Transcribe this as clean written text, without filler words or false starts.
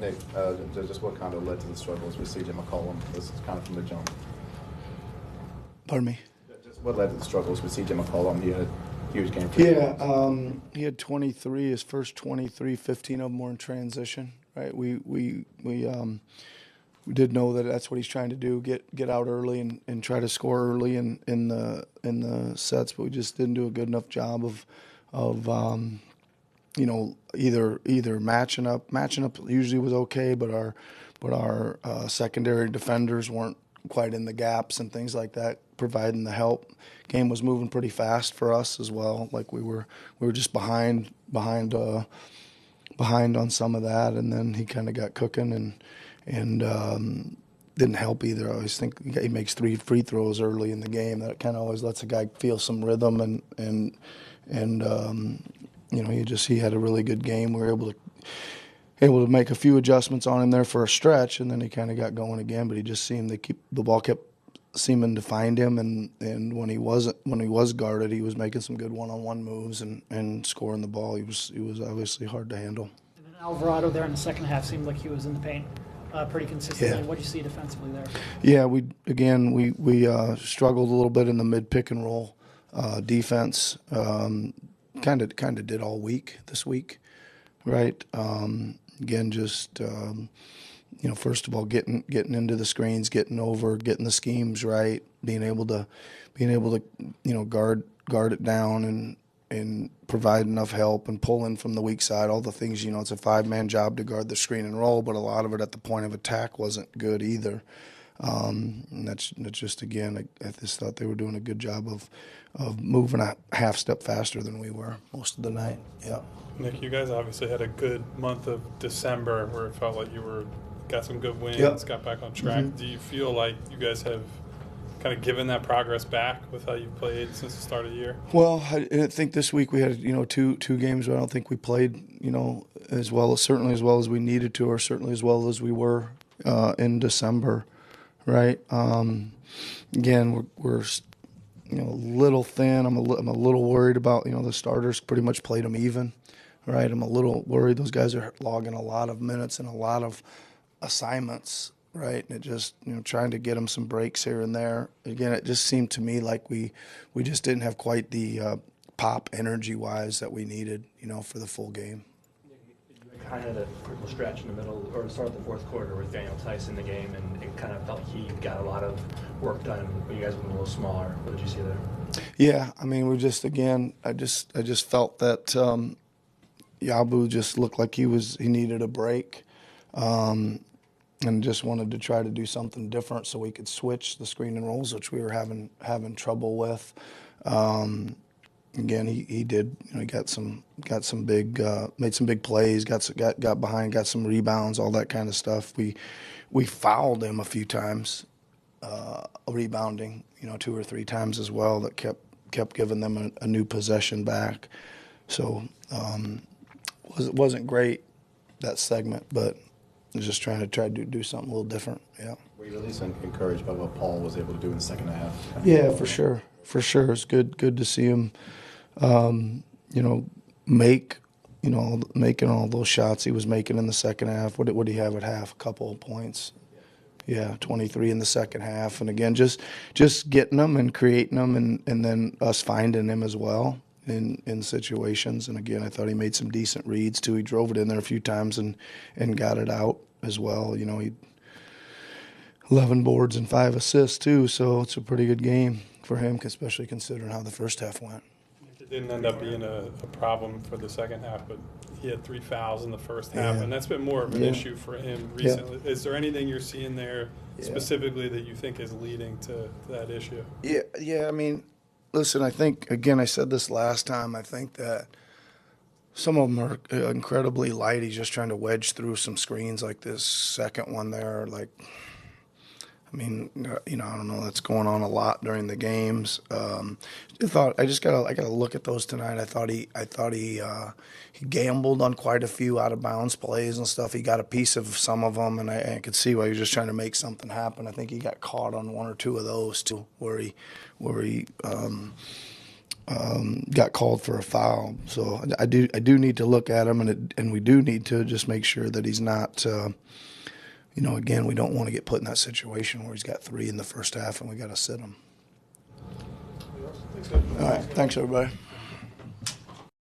Nick, just what kind of led to the struggles with C.J. McCollum? This is kind of from the jump. Pardon me? Just what led to the struggles with C.J. McCollum? He had a huge game. He had 23. His first 23, 15 of them were in transition. Right? We did know that that's what he's trying to do: get out early and try to score early in the sets. But we just didn't do a good enough job of either matching up. Matching up usually was okay, but our secondary defenders weren't quite in the gaps and things like that, providing the help. Game was moving pretty fast for us as well. Like we were just behind on some of that, and then he kind of got cooking and didn't help either. I always think he makes 3 free throws early in the game. That kind of always lets a guy feel some rhythm and he had a really good game. We were able to make a few adjustments on him there for a stretch, and then he kind of got going again. But he just seemed the ball kept seeming to find him, and when he was guarded, he was making some good one-on-one moves and scoring the ball. He was obviously hard to handle. And then Alvarado there in the second half seemed like he was in the paint pretty consistently. Yeah. What do you see defensively there? Yeah, we struggled a little bit in the mid pick and roll defense. Kind of did all week this week, right? Again, just first of all, getting into the screens, getting the schemes right, being able to guard it down and provide enough help and pull in from the weak side. All the things, it's a 5-man job to guard the screen and roll, but a lot of it at the point of attack wasn't good either. And that's just, again, I just thought they were doing a good job of moving a half step faster than we were most of the night. Yeah. Nick, you guys obviously had a good month of December where it felt like you got some good wins, Yep. got back on track. Mm-hmm. Do you feel like you guys have kind of given that progress back with how you've played since the start of the year? Well, I think this week we had two games where I don't think we played as well as we needed to, or certainly as well as we were in December, right? Again, we're a little thin. I'm a little worried about the starters. Pretty much played them even, right? I'm a little worried. Those guys are logging a lot of minutes and a lot of assignments, right? And it just trying to get them some breaks here and there. Again, it just seemed to me like we just didn't have quite the pop energy wise that we needed, for the full game. Kind of the critical stretch in the middle or the start of the fourth quarter with Daniel Tice in the game, and it kind of felt he got a lot of work done, but you guys went a little smaller. What did you see there? Yeah, I mean, I just felt that Yabu just looked like he needed a break, and just wanted to try to do something different so we could switch the screen and rolls, which we were having trouble with. Again, he did. He got some big, made some big plays. Got behind, got some rebounds, all that kind of stuff. We fouled him a few times, rebounding, 2 or 3 times as well. That kept giving them a new possession back. So it wasn't great, that segment, but I was just trying to do something a little different. Yeah. Were you at least encouraged by what Paul was able to do in the second half? Yeah, for sure. It's good to see him, making all those shots he was making in the second half. What did he have at half? A couple of points. Yeah, 23 in the second half. And again, just getting them and creating them, and then us finding him as well in situations. And again, I thought he made some decent reads too. He drove it in there a few times and got it out as well. He 11 boards and 5 assists too, so it's a pretty good game for him, especially considering how the first half went. It didn't end up being a problem for the second half, but he had 3 fouls in the first half, and that's been more of an issue for him recently. Is there anything you're seeing there specifically that you think is leading to that issue? Yeah. I mean, listen, I think, again, I said this last time, I think that some of them are incredibly light. He's just trying to wedge through some screens like this second one there, I don't know. That's going on a lot during the games. I gotta look at those tonight. I thought he gambled on quite a few out of bounds plays and stuff. He got a piece of some of them, and I could see why he was just trying to make something happen. I think he got caught on 1 or 2 of those too, where he got called for a foul. So I do need to look at him, and we do need to just make sure that he's not. Again, we don't want to get put in that situation where he's got 3 in the first half and we got to sit him. All right, thanks everybody.